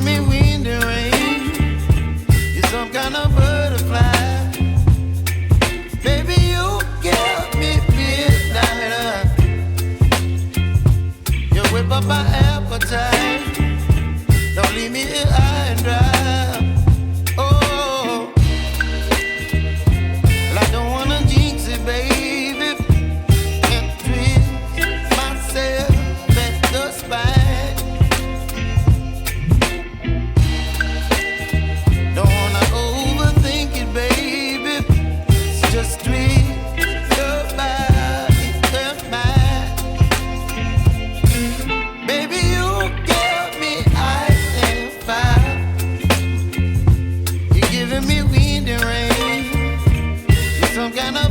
giving me wind and rain. You're some kind of butterfly. Baby, you give me midnight. You whip up my appetite. Don't leave me here high and dry. Oh, well, I don't wanna jinx it, baby, and twist myself at the spine. Don't wanna overthink it, baby. It's just twist your body and mine. Baby, you give me ice and fire. You're giving me wind and rain. You're some kind of